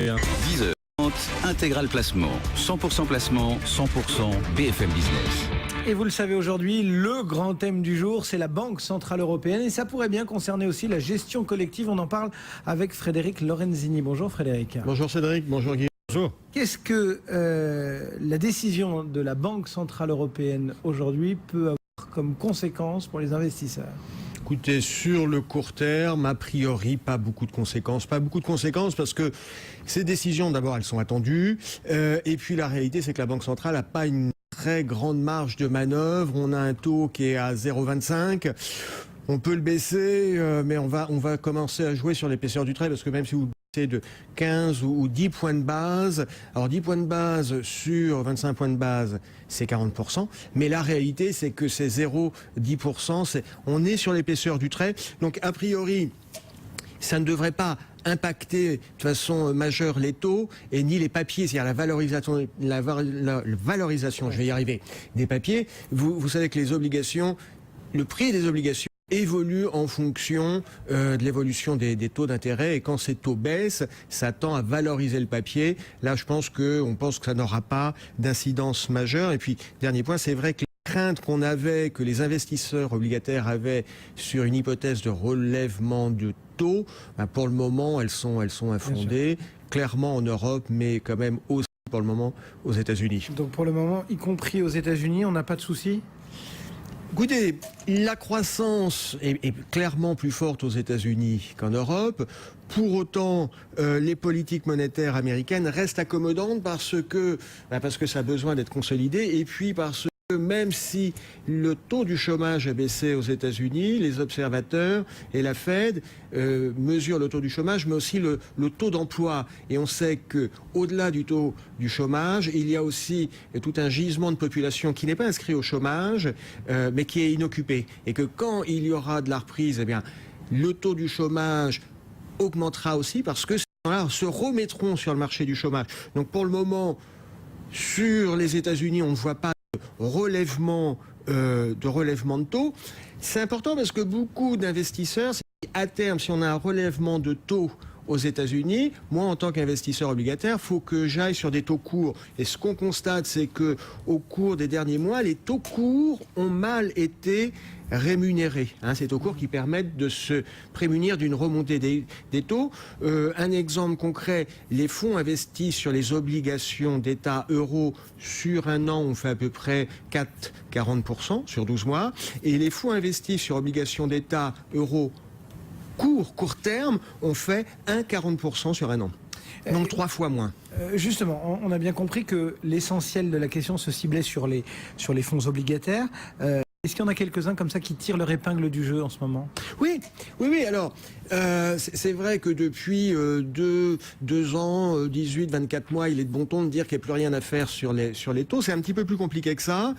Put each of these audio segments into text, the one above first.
10h30, Intégral Placement. 100% placement, 100% BFM Business. Et vous le savez aujourd'hui, le grand thème du jour, c'est la Banque Centrale Européenne. Et ça pourrait bien concerner aussi la gestion collective. On en parle avec Frédéric Lorenzini. Bonjour Frédéric. Bonjour Cédric, bonjour Guy. Bonjour. Qu'est-ce que la décision de la Banque Centrale Européenne aujourd'hui peut avoir comme conséquence pour les investisseurs ? Écoutez, sur le court terme, a priori, pas beaucoup de conséquences. Pas beaucoup de conséquences parce que ces décisions, d'abord, elles sont attendues. Et puis la réalité, c'est que la Banque Centrale n'a pas une très grande marge de manœuvre. On a un taux qui est à 0,25. On peut le baisser, mais on va commencer à jouer sur l'épaisseur du trait parce que même si vous baissez de 15 ou 10 points de base, alors 10 points de base sur 25 points de base, c'est 40%, mais la réalité, c'est que c'est 0,10%, on est sur l'épaisseur du trait, donc a priori, ça ne devrait pas impacter de façon majeure les taux et ni les papiers, c'est-à-dire la valorisation, je vais y arriver, des papiers. Vous savez que les obligations, le prix des obligations évolue en fonction de l'évolution des taux d'intérêt et quand ces taux baissent, ça tend à valoriser le papier. Là, on pense que ça n'aura pas d'incidence majeure. Et puis, dernier point, c'est vrai que les craintes qu'on avait, que les investisseurs obligataires avaient sur une hypothèse de relèvement de taux, pour le moment, elles sont infondées, clairement en Europe, mais quand même aussi pour le moment aux États-Unis. Donc pour le moment, y compris aux États-Unis, on n'a pas de souci ? Écoutez, la croissance est clairement plus forte aux États-Unis qu'en Europe. Pour autant, les politiques monétaires américaines restent accommodantes parce que ça a besoin d'être consolidé et puis parce que même si le taux du chômage a baissé aux États-Unis, les observateurs et la Fed mesurent le taux du chômage, mais aussi le taux d'emploi. Et on sait qu'au-delà du taux du chômage, il y a aussi tout un gisement de population qui n'est pas inscrit au chômage, mais qui est inoccupé. Et que quand il y aura de la reprise, eh bien, le taux du chômage augmentera aussi parce que ces gens-là se remettront sur le marché du chômage. Donc pour le moment, sur les États-Unis, on ne voit pas de relèvement de taux. C'est important parce que beaucoup d'investisseurs, à terme, si on a un relèvement de taux aux États-Unis, moi, en tant qu'investisseur obligataire, il faut que j'aille sur des taux courts. Et ce qu'on constate, c'est que au cours des derniers mois, les taux courts ont mal été rémunérés. Ces taux courts qui permettent de se prémunir d'une remontée des taux. Un exemple concret, les fonds investis sur les obligations d'État euros sur un an ont fait à peu près 4,40% sur 12 mois. Et les fonds investis sur obligations d'État euros court terme, on fait 1,40% sur un an. Donc 3 fois moins. Justement, on a bien compris que l'essentiel de la question se ciblait sur les fonds obligataires. Est-ce qu'il y en a quelques-uns comme ça qui tirent leur épingle du jeu en ce moment ? Oui. Alors, c'est vrai que depuis 2 ans, 18, 24 mois, il est de bon ton de dire qu'il n'y a plus rien à faire sur les taux. C'est un petit peu plus compliqué que ça.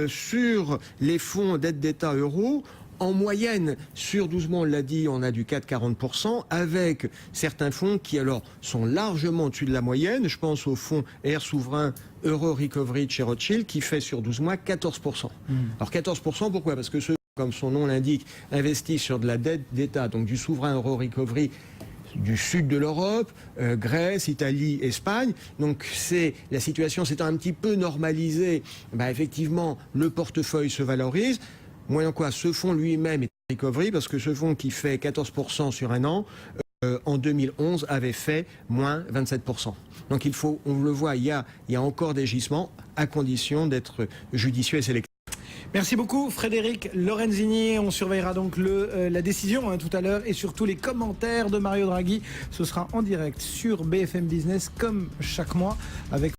Sur les fonds d'aide d'État euros, en moyenne, sur 12 mois, on l'a dit, on a du 4,40%, avec certains fonds qui, alors, sont largement au-dessus de la moyenne. Je pense au fonds Air Souverain Euro Recovery de chez Rothschild, qui fait sur 12 mois 14%. Alors 14%, pourquoi ? Parce que ceux, comme son nom l'indique, investissent sur de la dette d'État, donc du souverain Euro Recovery du sud de l'Europe, Grèce, Italie, Espagne. Donc la situation s'étant un petit peu normalisée, effectivement, le portefeuille se valorise. Moyennant quoi, ce fonds lui-même est recovery parce que ce fonds qui fait 14% sur un an, en 2011 avait fait moins 27%. Donc on le voit, il y a encore des gisements à condition d'être judicieux et sélectif. Merci beaucoup Frédéric Lorenzini. On surveillera donc la décision tout à l'heure et surtout les commentaires de Mario Draghi. Ce sera en direct sur BFM Business comme chaque mois avec